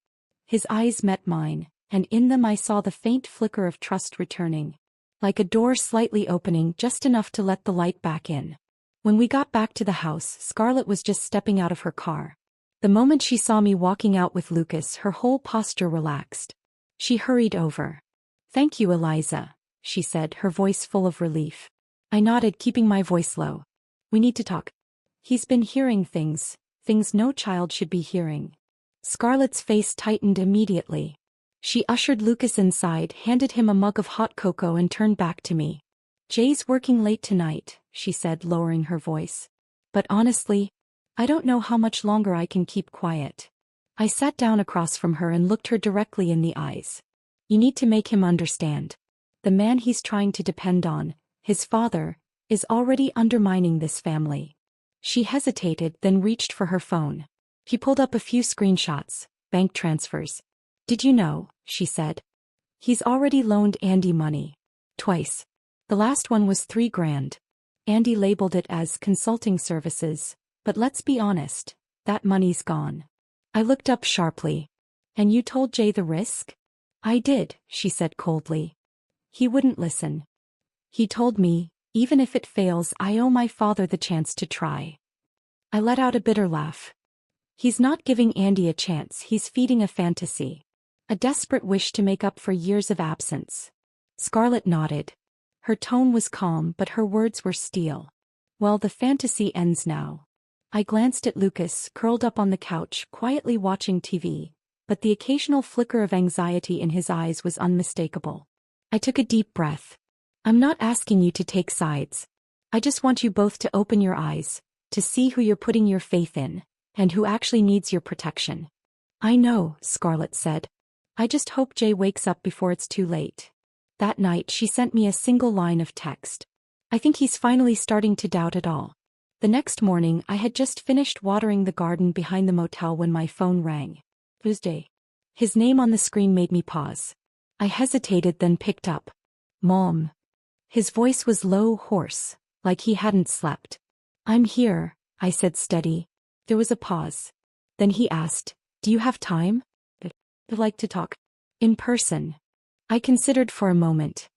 His eyes met mine, and in them I saw the faint flicker of trust returning. Like a door slightly opening, just enough to let the light back in. When we got back to the house, Scarlett was just stepping out of her car. The moment she saw me walking out with Lucas, her whole posture relaxed. She hurried over. "Thank you, Eliza," she said, her voice full of relief. I nodded, keeping my voice low. "We need to talk. He's been hearing things no child should be hearing." Scarlett's face tightened immediately. She ushered Lucas inside, handed him a mug of hot cocoa, and turned back to me. "Jay's working late tonight," she said, lowering her voice. "But honestly, I don't know how much longer I can keep quiet." I sat down across from her and looked her directly in the eyes. "You need to make him understand. The man he's trying to depend on, his father, is already undermining this family." She hesitated, then reached for her phone. She pulled up a few screenshots, bank transfers. "Did you know," she said, "he's already loaned Andy money. Twice. The last one was $3,000. Andy labeled it as consulting services, but let's be honest, that money's gone." I looked up sharply. "And you told Jay the risk?" "I did," she said coldly. "He wouldn't listen. He told me, even if it fails, I owe my father the chance to try." I let out a bitter laugh. "He's not giving Andy a chance, he's feeding a fantasy. A desperate wish to make up for years of absence." Scarlett nodded. Her tone was calm, but her words were steel. "Well, the fantasy ends now." I glanced at Lucas, curled up on the couch, quietly watching TV, but the occasional flicker of anxiety in his eyes was unmistakable. I took a deep breath. "I'm not asking you to take sides. I just want you both to open your eyes, to see who you're putting your faith in, and who actually needs your protection. I know, Scarlett said. I just hope Jay wakes up before it's too late. That night she sent me a single line of text. I think he's finally starting to doubt it all. The next morning I had just finished watering the garden behind the motel when my phone rang. It was Jay. His name on the screen made me pause. I hesitated, then picked up. Mom. His voice was low, hoarse, like he hadn't slept. I'm here, I said steady. There was a pause. Then he asked, do you have time? I'd like to talk. In person. I considered for a moment.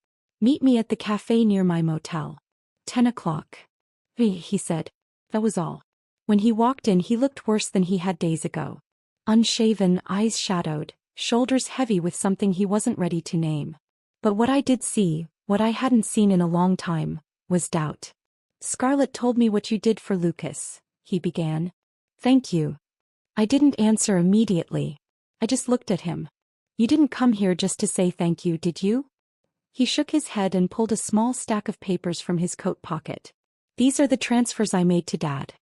Meet me at the cafe near my motel. 10 o'clock. He said. That was all. When he walked in he looked worse than he had days ago. Unshaven, eyes shadowed, shoulders heavy with something he wasn't ready to name. But what I did see, what I hadn't seen in a long time, was doubt. Scarlett told me what you did for Lucas, he began. Thank you. I didn't answer immediately. I just looked at him. You didn't come here just to say thank you, did you? He shook his head and pulled a small stack of papers from his coat pocket. These are the transfers I made to Dad.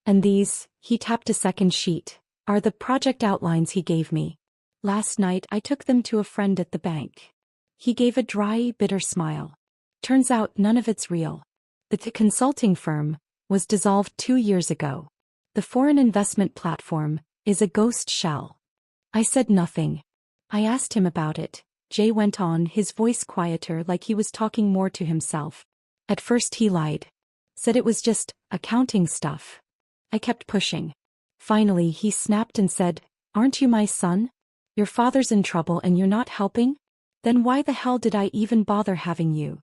And these, he tapped a second sheet, are the project outlines he gave me. Last night I took them to a friend at the bank. He gave a dry, bitter smile. Turns out none of it's real. The consulting firm was dissolved 2 years ago. The foreign investment platform is a ghost shell. I said nothing. I asked him about it. Jay went on, his voice quieter, like he was talking more to himself. At first he lied. Said it was just accounting stuff. I kept pushing. Finally he snapped and said, aren't you my son? Your father's in trouble and you're not helping? Then why the hell did I even bother having you?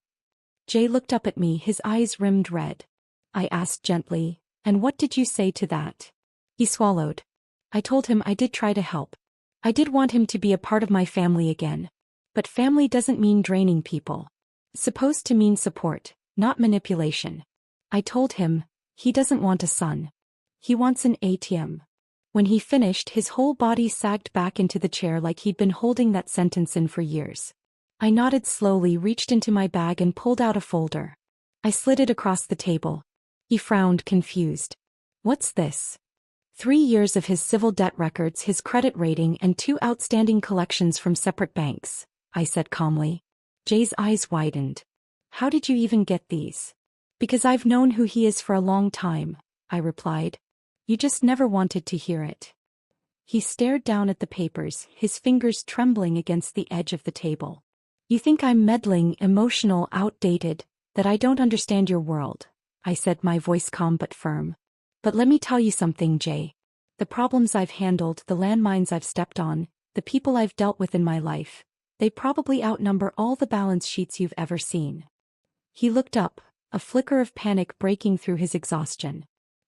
Jay looked up at me, his eyes rimmed red. I asked gently, and what did you say to that? He swallowed. I told him I did try to help. I did want him to be a part of my family again. But family doesn't mean draining people. It's supposed to mean support, not manipulation. I told him, he doesn't want a son. He wants an ATM. When he finished, his whole body sagged back into the chair like he'd been holding that sentence in for years. I nodded slowly, reached into my bag and pulled out a folder. I slid it across the table. He frowned, confused. What's this? 3 years of his civil debt records, his credit rating, and 2 outstanding collections from separate banks, I said calmly. Jay's eyes widened. How did you even get these? Because I've known who he is for a long time, I replied. You just never wanted to hear it. He stared down at the papers, his fingers trembling against the edge of the table. You think I'm meddling, emotional, outdated, that I don't understand your world, I said, my voice calm but firm. But let me tell you something, Jay. The problems I've handled, the landmines I've stepped on, the people I've dealt with in my life, they probably outnumber all the balance sheets you've ever seen. He looked up, a flicker of panic breaking through his exhaustion.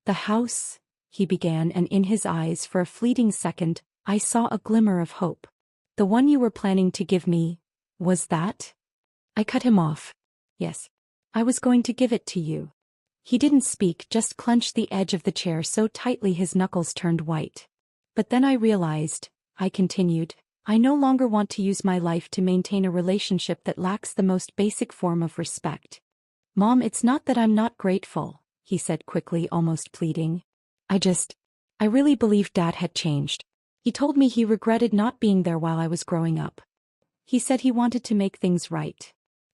The house, he began, and in his eyes for a fleeting second, I saw a glimmer of hope. The one you were planning to give me, was that? I cut him off. Yes. I was going to give it to you. He didn't speak, just clenched the edge of the chair so tightly his knuckles turned white. But then I realized, I continued, I no longer want to use my life to maintain a relationship that lacks the most basic form of respect. Mom, it's not that I'm not grateful, he said quickly, almost pleading. I really believed Dad had changed. He told me he regretted not being there while I was growing up. He said he wanted to make things right.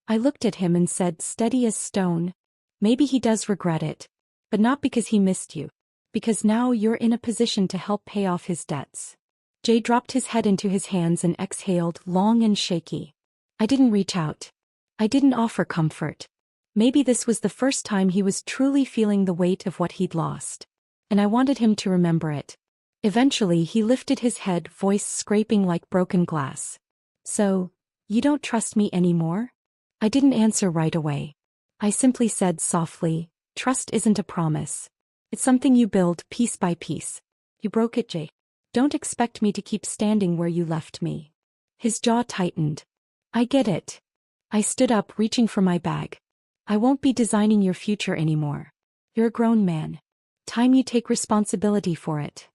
I looked at him and said, steady as stone, maybe he does regret it, but not because he missed you. Because now you're in a position to help pay off his debts. Jay dropped his head into his hands and exhaled, long and shaky. I didn't reach out. I didn't offer comfort. Maybe this was the first time he was truly feeling the weight of what he'd lost. And I wanted him to remember it. Eventually he lifted his head, voice scraping like broken glass. So, you don't trust me anymore? I didn't answer right away. I simply said softly, trust isn't a promise. It's something you build piece by piece. You broke it, Jay. Don't expect me to keep standing where you left me. His jaw tightened. I get it. I stood up, reaching for my bag. I won't be designing your future anymore. You're a grown man. Time you take responsibility for it.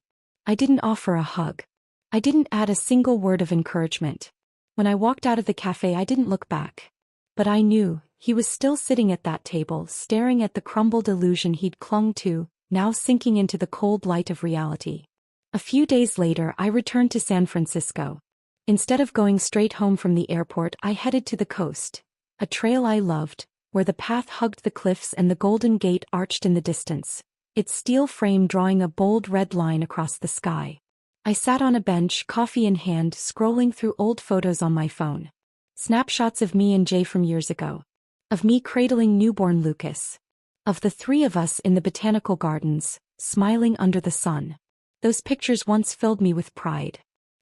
I didn't offer a hug. I didn't add a single word of encouragement. When I walked out of the cafe, I didn't look back. But I knew, he was still sitting at that table, staring at the crumbled illusion he'd clung to, now sinking into the cold light of reality. A few days later, I returned to San Francisco. Instead of going straight home from the airport, I headed to the coast, a trail I loved, where the path hugged the cliffs and the Golden Gate arched in the distance, its steel frame drawing a bold red line across the sky. I sat on a bench, coffee in hand, scrolling through old photos on my phone. Snapshots of me and Jay from years ago. Of me cradling newborn Lucas. Of the three of us in the botanical gardens, smiling under the sun. Those pictures once filled me with pride.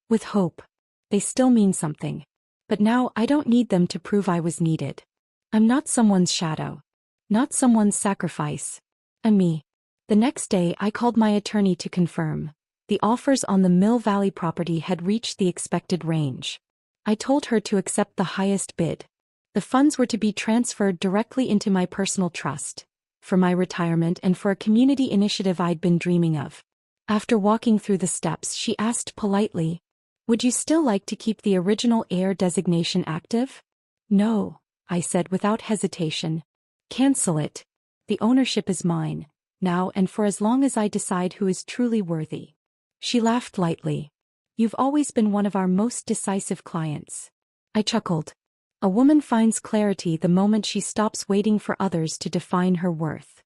With hope. They still mean something. But now I don't need them to prove I was needed. I'm not someone's shadow. Not someone's sacrifice. I'm me. The next day I called my attorney to confirm. The offers on the Mill Valley property had reached the expected range. I told her to accept the highest bid. The funds were to be transferred directly into my personal trust, for my retirement and for a community initiative I'd been dreaming of. After walking through the steps, she asked politely, "Would you still like to keep the original heir designation active?" "No," I said without hesitation. "Cancel it. The ownership is mine, now and for as long as I decide who is truly worthy." She laughed lightly. "You've always been one of our most decisive clients." I chuckled. A woman finds clarity the moment she stops waiting for others to define her worth.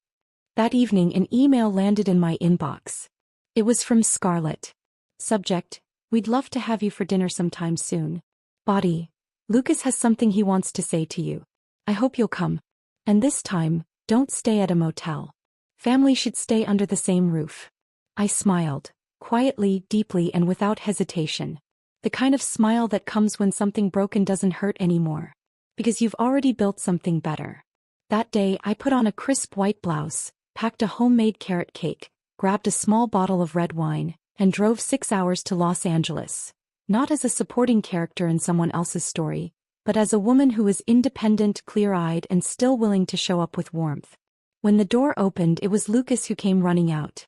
That evening an email landed in my inbox. It was from Scarlett. Subject: "We'd love to have you for dinner sometime soon." Body: "Lucas has something he wants to say to you. I hope you'll come. And this time, don't stay at a motel. Family should stay under the same roof." I smiled. Quietly, deeply, and without hesitation. The kind of smile that comes when something broken doesn't hurt anymore. Because you've already built something better. That day I put on a crisp white blouse, packed a homemade carrot cake, grabbed a small bottle of red wine, and drove 6 hours to Los Angeles. Not as a supporting character in someone else's story, but as a woman who was independent, clear-eyed, and still willing to show up with warmth. When the door opened, it was Lucas who came running out.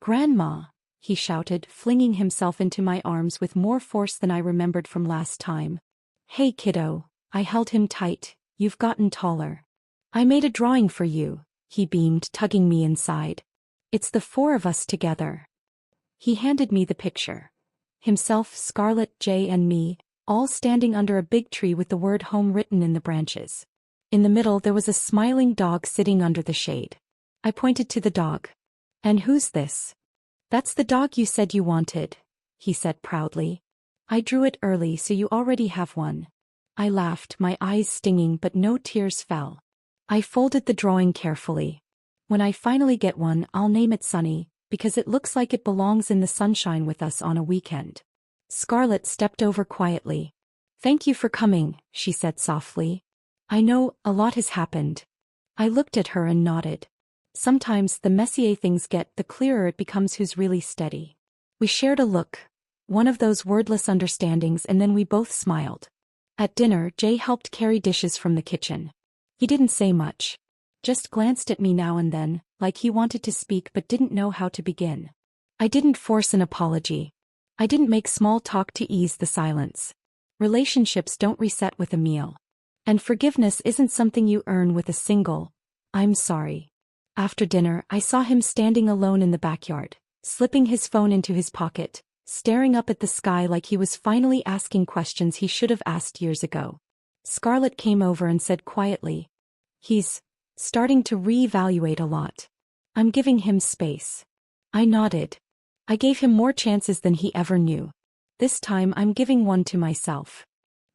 "Grandma!" he shouted, flinging himself into my arms with more force than I remembered from last time. "Hey kiddo," I held him tight, "you've gotten taller. I made a drawing for you," he beamed, tugging me inside. "It's the four of us together." He handed me the picture. Himself, Scarlett, Jay, and me, all standing under a big tree with the word home written in the branches. In the middle there was a smiling dog sitting under the shade. I pointed to the dog. "And who's this?" "That's the dog you said you wanted," he said proudly. "I drew it early, so you already have one." I laughed, my eyes stinging, but no tears fell. I folded the drawing carefully. "When I finally get one, I'll name it Sunny, because it looks like it belongs in the sunshine with us on a weekend." Scarlett stepped over quietly. "Thank you for coming," she said softly. "I know, a lot has happened." I looked at her and nodded. Sometimes the messier things get, the clearer it becomes who's really steady. We shared a look. One of those wordless understandings, and then we both smiled. At dinner, Jay helped carry dishes from the kitchen. He didn't say much. Just glanced at me now and then, like he wanted to speak but didn't know how to begin. I didn't force an apology. I didn't make small talk to ease the silence. Relationships don't reset with a meal. And forgiveness isn't something you earn with a single, "I'm sorry." After dinner, I saw him standing alone in the backyard, slipping his phone into his pocket, staring up at the sky like he was finally asking questions he should have asked years ago. Scarlett came over and said quietly, "He's starting to reevaluate a lot. I'm giving him space." I nodded. I gave him more chances than he ever knew. This time I'm giving one to myself.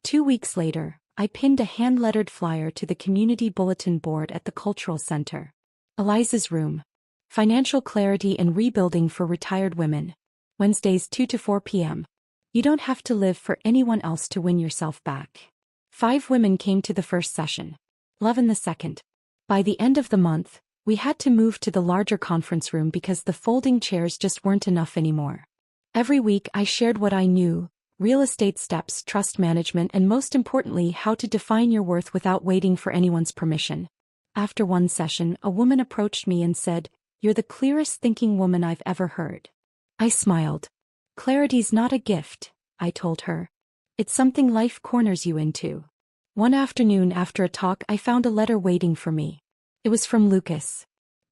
2 weeks later, I pinned a hand-lettered flyer to the community bulletin board at the Cultural Center. Eliza's room. Financial clarity and rebuilding for retired women. Wednesdays 2 to 4 p.m. You don't have to live for anyone else to win yourself back. 5 women came to the first session. 11 the second. By the end of the month, we had to move to the larger conference room because the folding chairs just weren't enough anymore. Every week I shared what I knew: real estate steps, trust management, and most importantly, how to define your worth without waiting for anyone's permission. After one session, a woman approached me and said, "You're the clearest thinking woman I've ever heard." I smiled. "Clarity's not a gift," I told her. "It's something life corners you into." One afternoon after a talk, I found a letter waiting for me. It was from Lucas.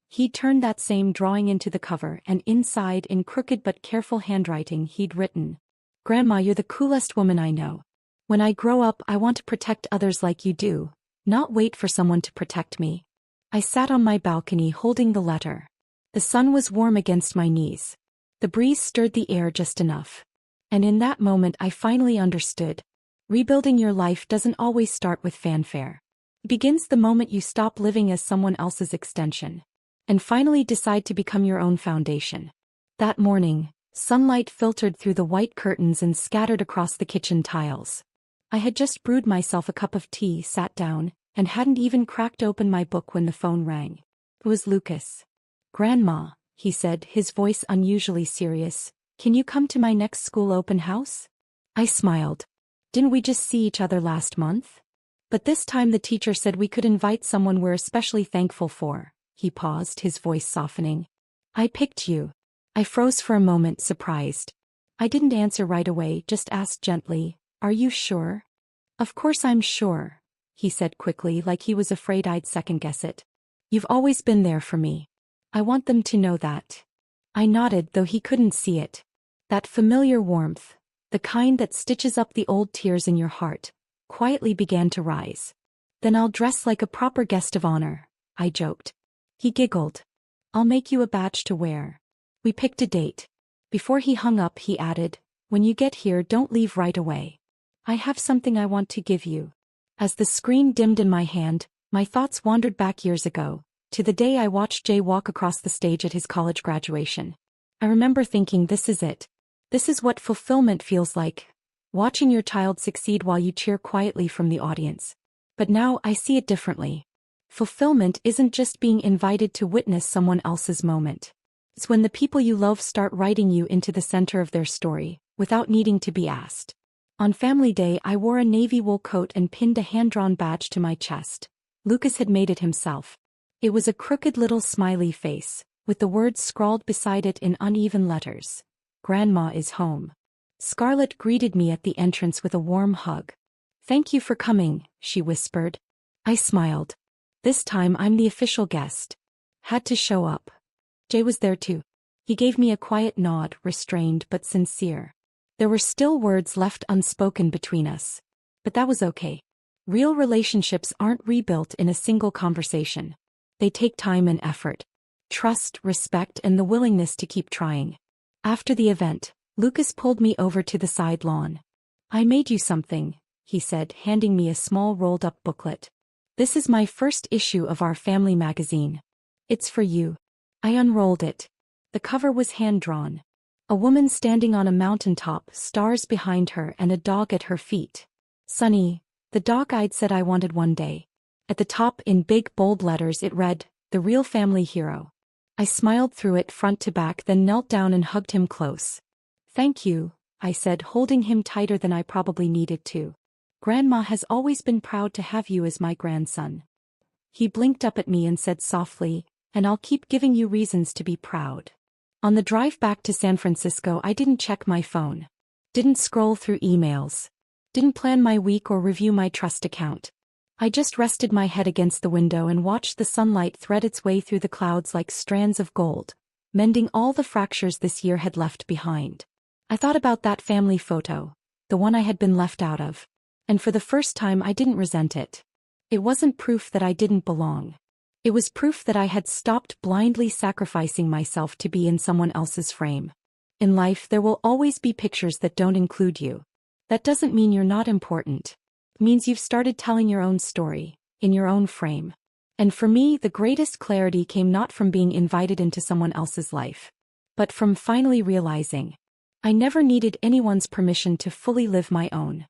He turned that same drawing into the cover, and inside, in crooked but careful handwriting, he'd written, "Grandma, you're the coolest woman I know. When I grow up, I want to protect others like you do, not wait for someone to protect me." I sat on my balcony holding the letter. The sun was warm against my knees. The breeze stirred the air just enough. And in that moment I finally understood. Rebuilding your life doesn't always start with fanfare. It begins the moment you stop living as someone else's extension and finally decide to become your own foundation. That morning, sunlight filtered through the white curtains and scattered across the kitchen tiles. I had just brewed myself a cup of tea, sat down, and hadn't even cracked open my book when the phone rang. It was Lucas. "Grandma," he said, his voice unusually serious, "can you come to my next school open house?" I smiled. "Didn't we just see each other last month?" "But this time the teacher said we could invite someone we're especially thankful for." He paused, his voice softening. "I picked you." I froze for a moment, surprised. I didn't answer right away, just asked gently, "Are you sure?" "Of course I'm sure," he said quickly, like he was afraid I'd second-guess it. "You've always been there for me. I want them to know that." I nodded, though he couldn't see it. That familiar warmth, the kind that stitches up the old tears in your heart, quietly began to rise. "Then I'll dress like a proper guest of honor," I joked. He giggled. "I'll make you a badge to wear." We picked a date. Before he hung up, he added, "When you get here, don't leave right away. I have something I want to give you." As the screen dimmed in my hand, my thoughts wandered back years ago, to the day I watched Jay walk across the stage at his college graduation. I remember thinking, this is it. This is what fulfillment feels like. Watching your child succeed while you cheer quietly from the audience. But now I see it differently. Fulfillment isn't just being invited to witness someone else's moment. It's when the people you love start writing you into the center of their story, without needing to be asked. On Family Day, I wore a navy wool coat and pinned a hand-drawn badge to my chest. Lucas had made it himself. It was a crooked little smiley face, with the words scrawled beside it in uneven letters. "Grandma is home." Scarlett greeted me at the entrance with a warm hug. "Thank you for coming," she whispered. I smiled. This time I'm the official guest. Had to show up. Jay was there too. He gave me a quiet nod, restrained but sincere. There were still words left unspoken between us. But that was okay. Real relationships aren't rebuilt in a single conversation. They take time and effort. Trust, respect, and the willingness to keep trying. After the event, Lucas pulled me over to the side lawn. "I made you something," he said, handing me a small rolled-up booklet. "This is my first issue of our family magazine. It's for you." I unrolled it. The cover was hand-drawn. A woman standing on a mountaintop, stars behind her and a dog at her feet. Sunny, the dog I'd said I wanted one day. At the top, in big bold letters, it read, "The Real Family Hero." I smiled through it front to back, then knelt down and hugged him close. "Thank you," I said, holding him tighter than I probably needed to. "Grandma has always been proud to have you as my grandson." He blinked up at me and said softly, "And I'll keep giving you reasons to be proud." On the drive back to San Francisco, I didn't check my phone. Didn't scroll through emails. Didn't plan my week or review my trust account. I just rested my head against the window and watched the sunlight thread its way through the clouds like strands of gold, mending all the fractures this year had left behind. I thought about that family photo, the one I had been left out of. And for the first time I didn't resent it. It wasn't proof that I didn't belong. It was proof that I had stopped blindly sacrificing myself to be in someone else's frame. In life there will always be pictures that don't include you. That doesn't mean you're not important. It means you've started telling your own story, in your own frame. And for me, the greatest clarity came not from being invited into someone else's life, but from finally realizing I never needed anyone's permission to fully live my own.